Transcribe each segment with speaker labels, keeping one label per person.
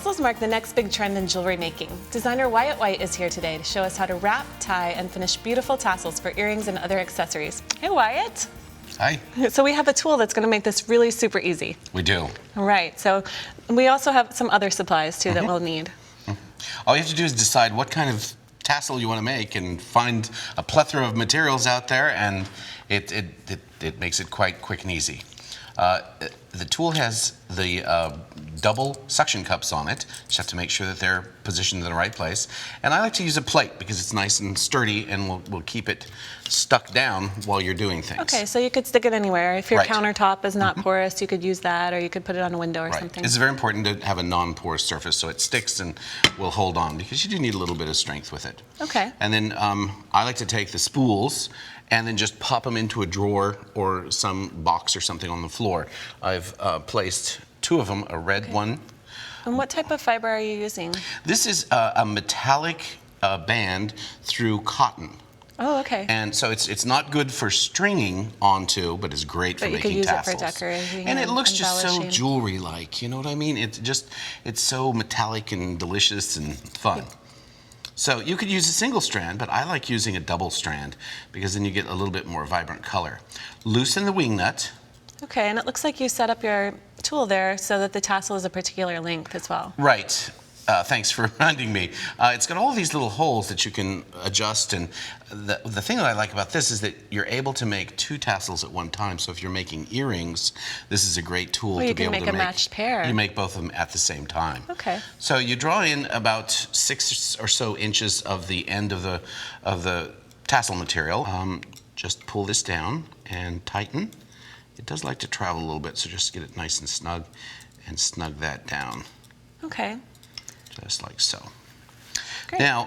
Speaker 1: Tassels mark the next big trend in jewelry making. Designer Wyatt White is here today to show us how to wrap, tie, and finish beautiful tassels for earrings and other accessories. Hey, Wyatt.
Speaker 2: Hi.
Speaker 1: So we have a tool that's going to make this really super easy.
Speaker 2: We do.
Speaker 1: Right. So we also have some other supplies too that we'll need.
Speaker 2: All you have to do is decide what kind of tassel you want to make and find a plethora of materials out there, and it makes it quite quick and easy. The tool has the double suction cups on it. Just have to make sure that they're positioned in the right place. And I like to use a plate because it's nice and sturdy and will keep it stuck down while you're doing things.
Speaker 1: Okay, so you could stick it anywhere. If your
Speaker 2: Right.
Speaker 1: countertop is not porous, you could use that, or you could put it on a window or
Speaker 2: Right.
Speaker 1: something.
Speaker 2: It's very important to have a non-porous surface so it sticks and will hold on, because you do need a little bit of strength with it.
Speaker 1: Okay.
Speaker 2: And then I like to take the spools and then just pop them into a drawer or some box or something on the floor. I've placed two of them, a red one.
Speaker 1: And what type of fiber are you using?
Speaker 2: This is a metallic band through cotton.
Speaker 1: Oh, okay.
Speaker 2: And so it's not good for stringing onto, but it's great for
Speaker 1: But you
Speaker 2: making
Speaker 1: could use
Speaker 2: tassels.
Speaker 1: it for decorating
Speaker 2: And it looks just so
Speaker 1: embellishing.
Speaker 2: jewelry-like, you know what I mean? It's so metallic and delicious and fun. So you could use a single strand, but I like using a double strand because then you get a little bit more vibrant color. Loosen the wing nut.
Speaker 1: Okay, and it looks like you set up your tool there so that the tassel is a particular length as well.
Speaker 2: Right. Thanks for reminding me. It's got all these little holes that you can adjust, and the thing that I like about this is that you're able to make two tassels at one time. So if you're making earrings, this is a great tool
Speaker 1: Well,
Speaker 2: to be able to make.
Speaker 1: you can make a matched pair.
Speaker 2: You make both of them at the same time.
Speaker 1: Okay.
Speaker 2: So you draw in about 6 or so inches of the end of the tassel material. Just pull this down and tighten. It does like to travel a little bit, so just get it nice and snug that down.
Speaker 1: Okay.
Speaker 2: Just like so.
Speaker 1: Great.
Speaker 2: Now,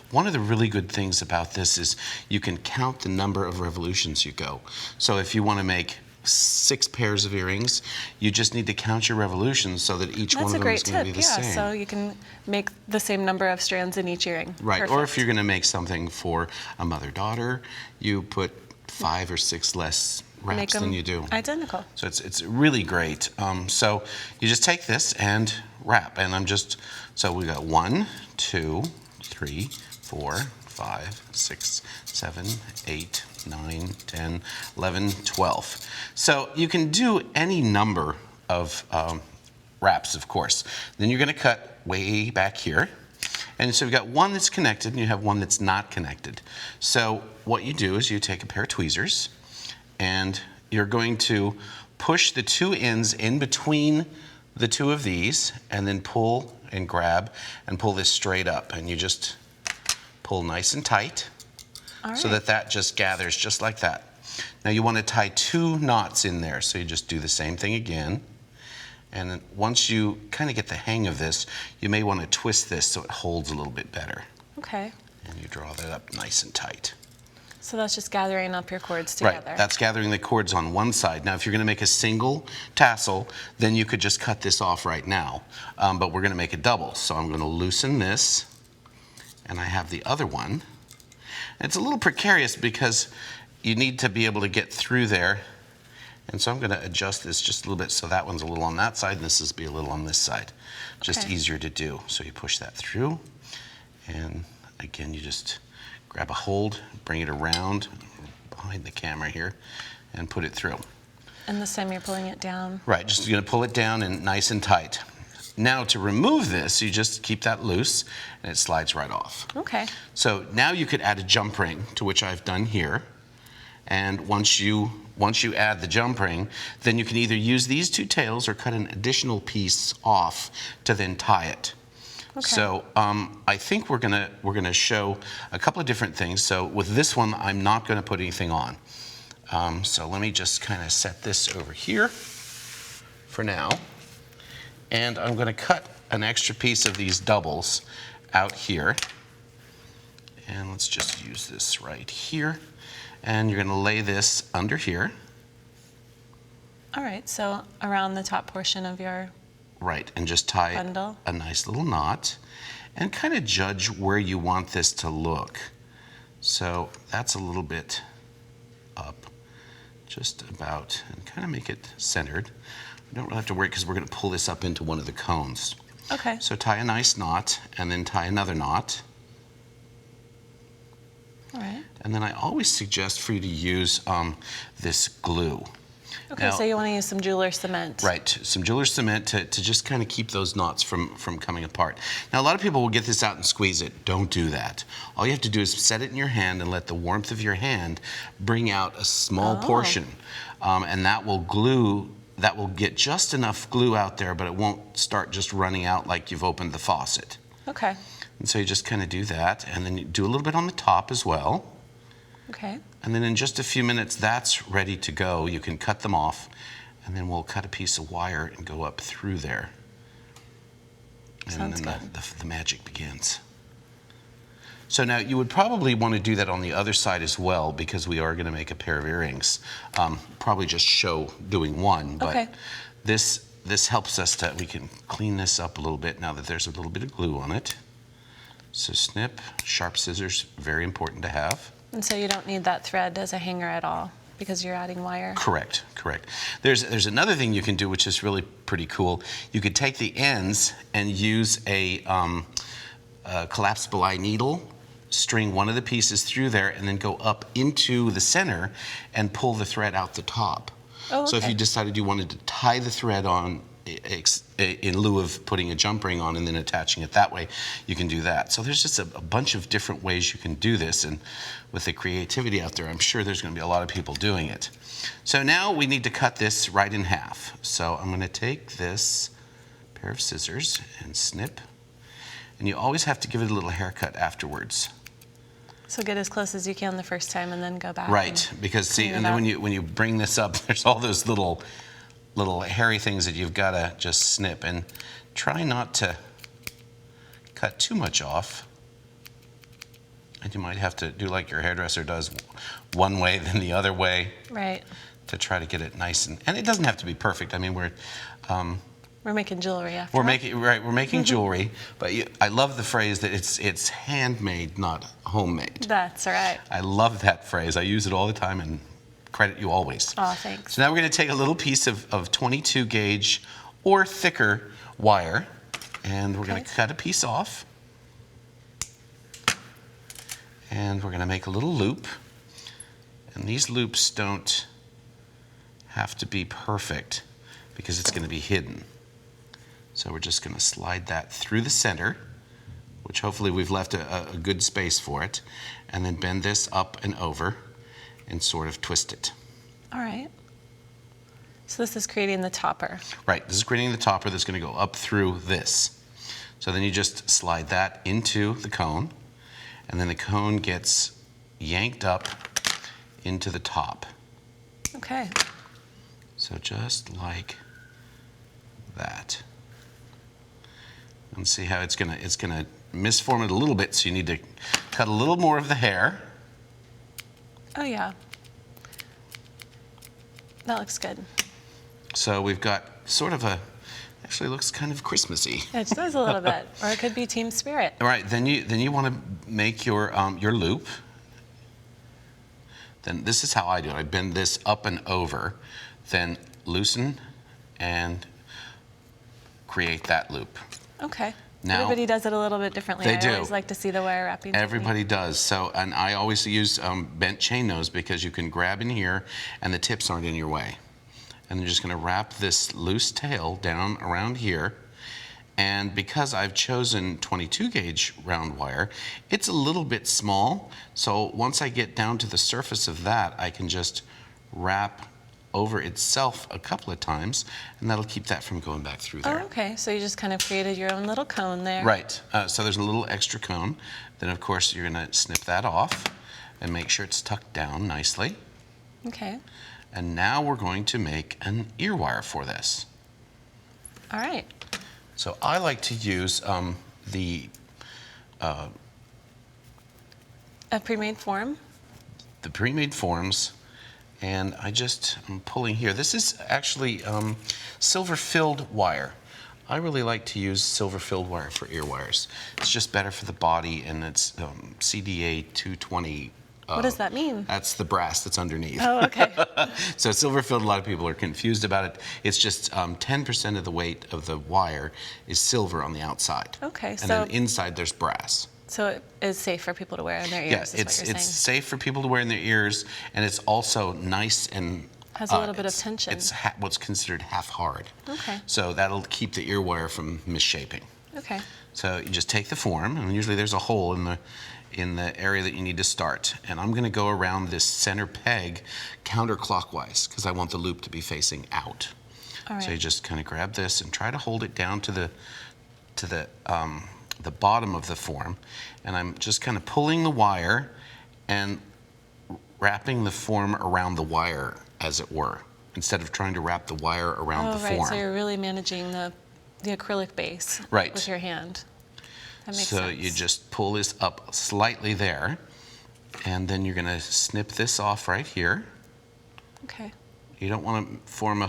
Speaker 2: one of the really good things about this is you can count the number of revolutions you go. So if you want to make 6 pairs of earrings, you just need to count your revolutions so that each one of them is going to be the same.
Speaker 1: That's a great tip, yeah. So you can make the same number of strands in each earring.
Speaker 2: Right,
Speaker 1: Perfect.
Speaker 2: or if you're going to make something for a mother-daughter, you put 5 or 6 less
Speaker 1: Make
Speaker 2: wraps
Speaker 1: them
Speaker 2: than you do.
Speaker 1: identical.
Speaker 2: So it's really great. So you just take this and wrap, and so we got 1, 2, 3, 4, 5, 6, 7, 8, 9, 10, 11, 12. So you can do any number of wraps, of course. Then you're going to cut way back here. And so you've got one that's connected and you have one that's not connected. So what you do is you take a pair of tweezers and you're going to push the two ends in between the two of these and then pull and grab and pull this straight up. And you just pull nice and tight so that just gathers just like that. Now you want to tie 2 knots in there. So you just do the same thing again. And then once you kind of get the hang of this, you may want to twist this so it holds a little bit better.
Speaker 1: Okay.
Speaker 2: And you draw that up nice and tight.
Speaker 1: So that's just gathering up your cords together.
Speaker 2: Right, that's gathering the cords on one side. Now if you're going to make a single tassel, then you could just cut this off right now. But we're going to make a double. So I'm going to loosen this, and I have the other one. And it's a little precarious because you need to be able to get through there. And so I'm going to adjust this just a little bit so that one's a little on that side and this is be a little on this side. Just easier to do. So you push that through, and again you just grab a hold, bring it around behind the camera here, and put it through.
Speaker 1: And this time you're pulling it down.
Speaker 2: Right, just going to pull it down and nice and tight. Now to remove this, you just keep that loose and it slides right off.
Speaker 1: Okay.
Speaker 2: So now you could add a jump ring, to which I've done here. And once you add the jump ring, then you can either use these 2 tails or cut an additional piece off to then tie it. Okay. So I think we're gonna show a couple of different things. So with this one, I'm not gonna put anything on. So let me just kind of set this over here for now. And I'm gonna cut an extra piece of these doubles out here. And let's just use this right here. And you're gonna lay this under here.
Speaker 1: All right, so around the top portion of your
Speaker 2: Right, and just tie
Speaker 1: bundle.
Speaker 2: A nice little knot and kind of judge where you want this to look. So that's a little bit up, just about, and kind of make it centered. You don't really have to worry because we're going to pull this up into one of the cones.
Speaker 1: Okay.
Speaker 2: So tie a nice knot and then tie another knot.
Speaker 1: All right.
Speaker 2: And then I always suggest for you to use this glue.
Speaker 1: Okay,
Speaker 2: Now,
Speaker 1: so you want to use some jeweler's cement.
Speaker 2: Right, some jeweler's cement to just kind of keep those knots from coming apart. Now, a lot of people will get this out and squeeze it. Don't do that. All you have to do is set it in your hand and let the warmth of your hand bring out a small portion. And that will get just enough glue out there, but it won't start just running out like you've opened the faucet.
Speaker 1: Okay.
Speaker 2: And so you just kind of do that, and then you do a little bit on the top as well.
Speaker 1: Okay.
Speaker 2: And then in just a few minutes, that's ready to go. You can cut them off, and then we'll cut a piece of wire and go up through there. And
Speaker 1: Sounds
Speaker 2: then
Speaker 1: good.
Speaker 2: the magic begins. So now you would probably want to do that on the other side as well, because we are going to make a pair of earrings. Probably just show doing one, but
Speaker 1: Okay.
Speaker 2: this helps us we can clean this up a little bit now that there's a little bit of glue on it. So snip, sharp scissors, very important to have.
Speaker 1: And so you don't need that thread as a hanger at all because you're adding wire.
Speaker 2: Correct, correct. There's another thing you can do which is really pretty cool. You could take the ends and use a collapsible eye needle, string one of the pieces through there, and then go up into the center and pull the thread out the top.
Speaker 1: Oh, okay.
Speaker 2: So if you decided you wanted to tie the thread on in lieu of putting a jump ring on and then attaching it that way, you can do that. So there's just a bunch of different ways you can do this, and with the creativity out there, I'm sure there's going to be a lot of people doing it. So now we need to cut this right in half. So I'm going to take this pair of scissors and snip, and you always have to give it a little haircut afterwards.
Speaker 1: So get as close as you can the first time and then go back.
Speaker 2: Right, because see, and then when you bring this up, there's all those little hairy things that you've got to just snip, and try not to cut too much off. And you might have to do like your hairdresser does, one way then the other way.
Speaker 1: Right.
Speaker 2: To try to get it nice, and it doesn't have to be perfect. I mean, we're
Speaker 1: making jewelry after.
Speaker 2: We're making jewelry, but I love the phrase that it's handmade, not homemade.
Speaker 1: That's right.
Speaker 2: I love that phrase. I use it all the time, and credit you always.
Speaker 1: Oh, thanks.
Speaker 2: So now we're going to take a little piece of 22 gauge or thicker wire, and we're going to cut a piece off, and we're going to make a little loop. And these loops don't have to be perfect because it's going to be hidden. So we're just going to slide that through the center, which hopefully we've left a good space for it, and then bend this up and over and sort of twist it.
Speaker 1: All right. So this is creating the topper.
Speaker 2: Right, this is creating the topper that's going to go up through this. So then you just slide that into the cone, and then the cone gets yanked up into the top.
Speaker 1: Okay.
Speaker 2: So just like that. And see how it's gonna misform it a little bit, so you need to cut a little more of the hair.
Speaker 1: Oh yeah. That looks good.
Speaker 2: So we've got sort of actually looks kind of Christmassy.
Speaker 1: It does a little bit, or it could be team spirit.
Speaker 2: All right, then you want to make your loop. Then this is how I do it. I bend this up and over, then loosen and create that loop.
Speaker 1: Okay.
Speaker 2: Now,
Speaker 1: everybody does it a little bit differently.
Speaker 2: They do.
Speaker 1: I always like to see the wire wrapping.
Speaker 2: Everybody does. So, and I always use bent chain nose because you can grab in here and the tips aren't in your way. And you're just going to wrap this loose tail down around here. And because I've chosen 22 gauge round wire, it's a little bit small. So once I get down to the surface of that, I can just wrap over itself a couple of times, and that'll keep that from going back through there.
Speaker 1: Oh, okay. So you just kind of created your own little cone there.
Speaker 2: Right. So there's a little extra cone. Then, of course, you're going to snip that off and make sure it's tucked down nicely.
Speaker 1: Okay.
Speaker 2: And now we're going to make an ear wire for this.
Speaker 1: All right.
Speaker 2: So I like to use the
Speaker 1: A pre-made form?
Speaker 2: The pre-made forms, and I'm pulling here. This is actually silver-filled wire. I really like to use silver-filled wire for ear wires. It's just better for the body, and it's CDA 220
Speaker 1: What does that mean?
Speaker 2: That's the brass that's underneath.
Speaker 1: Oh, okay.
Speaker 2: So silver filled, a lot of people are confused about it. It's just 10% of the weight of the wire is silver on the outside.
Speaker 1: Okay,
Speaker 2: and
Speaker 1: so
Speaker 2: then inside there's brass.
Speaker 1: So it is safe for people to wear in their ears,
Speaker 2: Yeah,
Speaker 1: is what you're saying.
Speaker 2: it's safe for people to wear in their ears, and it's also nice and
Speaker 1: has a little bit of tension.
Speaker 2: It's what's considered half hard.
Speaker 1: Okay.
Speaker 2: So that'll keep the ear wire from misshaping.
Speaker 1: Okay.
Speaker 2: So you just take the form, and usually there's a hole in the area that you need to start. And I'm going to go around this center peg counterclockwise because I want the loop to be facing out.
Speaker 1: All right.
Speaker 2: So you just kind of grab this and try to hold it down to the bottom of the form, and I'm just kind of pulling the wire and wrapping the form around the wire, as it were, instead of trying to wrap the wire around the form.
Speaker 1: So you're really managing the acrylic base with your hand. That makes sense.
Speaker 2: So you just pull this up slightly there, and then you're going to snip this off right here.
Speaker 1: Okay.
Speaker 2: You don't want to form a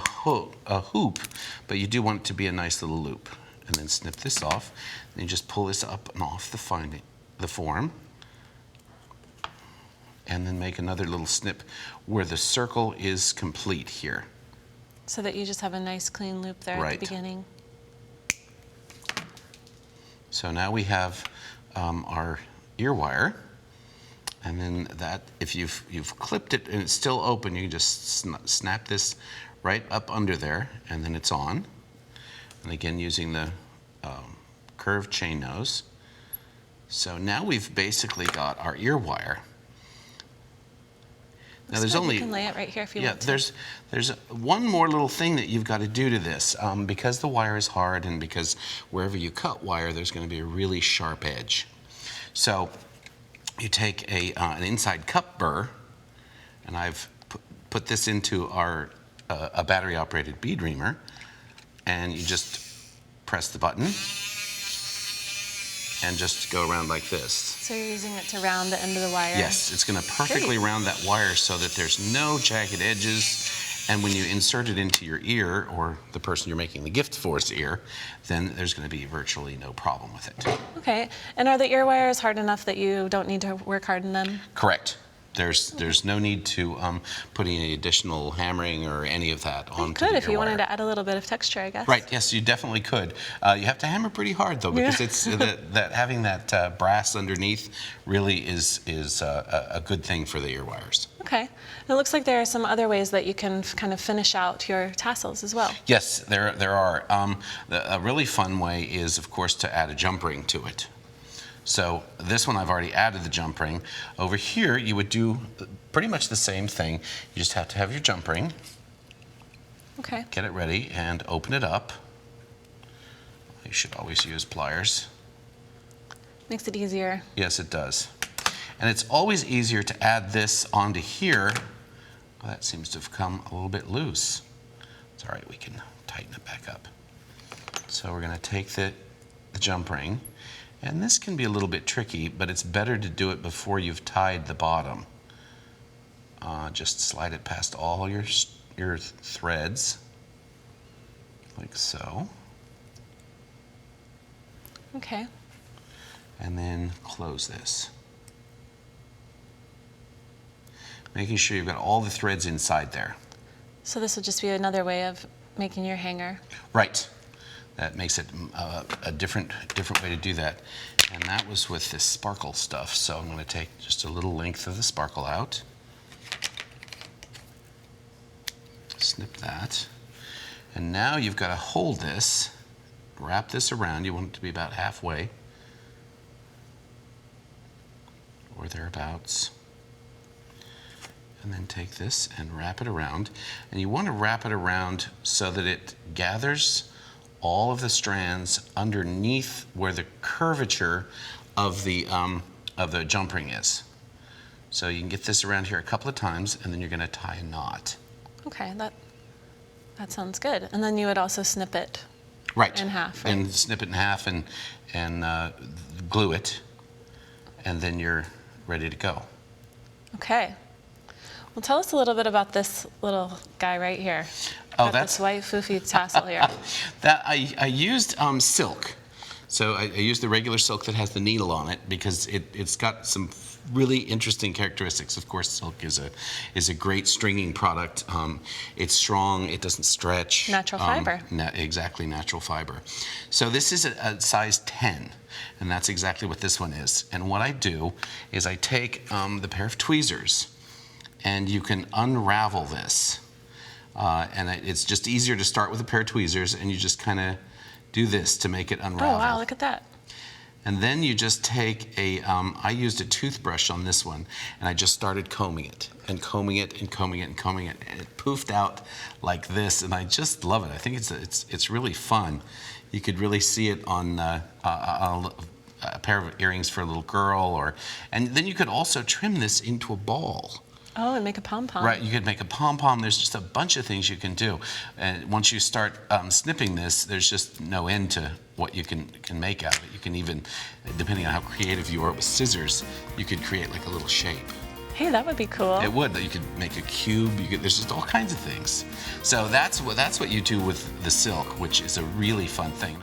Speaker 2: hoop, but you do want it to be a nice little loop. And then snip this off. Then you just pull this up and off the form. And then make another little snip where the circle is complete here.
Speaker 1: So that you just have a nice clean loop there at the beginning.
Speaker 2: So now we have our ear wire. And then that, if you've clipped it and it's still open, you can just snap this right up under there, and then it's on. And again, using the curved chain nose. So now we've basically got our ear wire. Now there's only,
Speaker 1: you can lay it right here if you want to.
Speaker 2: There's one more little thing that you've got to do to this. Because the wire is hard, and because wherever you cut wire, there's going to be a really sharp edge. So you take an inside cup burr, and I've put this into a battery-operated bead reamer, and you just press the button and just go around like this.
Speaker 1: So you're using it to round the end of the wire?
Speaker 2: Yes, it's going to perfectly round that wire so that there's no jagged edges. And when you insert it into your ear, or the person you're making the gift for's ear, then there's going to be virtually no problem with it.
Speaker 1: Okay. And are the ear wires hard enough that you don't need to work hard in them?
Speaker 2: Correct. There's no need to put any additional hammering or any of that onto the ear wire.
Speaker 1: You could if you wanted to add a little bit of texture, I guess.
Speaker 2: Right. Yes, you definitely could. You have to hammer pretty hard though, because it's that having that brass underneath really is a good thing for the ear wires.
Speaker 1: Okay. And it looks like there are some other ways that you can kind of finish out your tassels as well.
Speaker 2: Yes, there are. A really fun way is, of course, to add a jump ring to it. So this one I've already added the jump ring. Over here you would do pretty much the same thing. You just have to have your jump ring.
Speaker 1: Okay.
Speaker 2: Get it ready and open it up. You should always use pliers.
Speaker 1: Makes it easier.
Speaker 2: Yes, it does. And it's always easier to add this onto here. Well, that seems to have come a little bit loose. It's all right, we can tighten it back up. So we're going to take the jump ring. And this can be a little bit tricky, but it's better to do it before you've tied the bottom. Just slide it past all your threads, like so.
Speaker 1: Okay.
Speaker 2: And then close this. Making sure you've got all the threads inside there.
Speaker 1: So this will just be another way of making your hanger.
Speaker 2: Right. That makes it a different way to do that. And that was with this sparkle stuff. So I'm going to take just a little length of the sparkle out. Snip that. And now you've got to hold this, wrap this around. You want it to be about halfway, or thereabouts. And then take this and wrap it around. And you want to wrap it around so that it gathers all of the strands underneath where the curvature of the jump ring is. So you can get this around here a couple of times, and then you're going to tie a knot.
Speaker 1: Okay, that sounds good. And then you would also snip it in half, right?
Speaker 2: And snip it in half and glue it, and then you're ready to go.
Speaker 1: Okay. Well, tell us a little bit about this little guy right here.
Speaker 2: Oh, that's
Speaker 1: this white foofy tassel here.
Speaker 2: That I used silk. So I used the regular silk that has the needle on it because it's got some really interesting characteristics. Of course, silk is a great stringing product. It's strong. It doesn't stretch.
Speaker 1: Natural fiber.
Speaker 2: Exactly, natural fiber. So this is a size 10, and that's exactly what this one is. And what I do is I take the pair of tweezers, and you can unravel this. And it's just easier to start with a pair of tweezers, and you just kind of do this to make it unravel.
Speaker 1: Oh, wow, look at that.
Speaker 2: And then you just take I used a toothbrush on this one, and I just started combing it, and combing it, and combing it, and combing it, and it poofed out like this, and I just love it. I think it's really fun. You could really see it on a pair of earrings for a little girl, and then you could also trim this into a ball.
Speaker 1: Oh, and make a pom-pom.
Speaker 2: Right, you could make a pom-pom. There's just a bunch of things you can do. And once you start snipping this, there's just no end to what you can make out of it. You can even, depending on how creative you are with scissors, you could create like a little shape.
Speaker 1: Hey, that would be cool.
Speaker 2: It would. You could make a cube. There's just all kinds of things. So that's what you do with the silk, which is a really fun thing.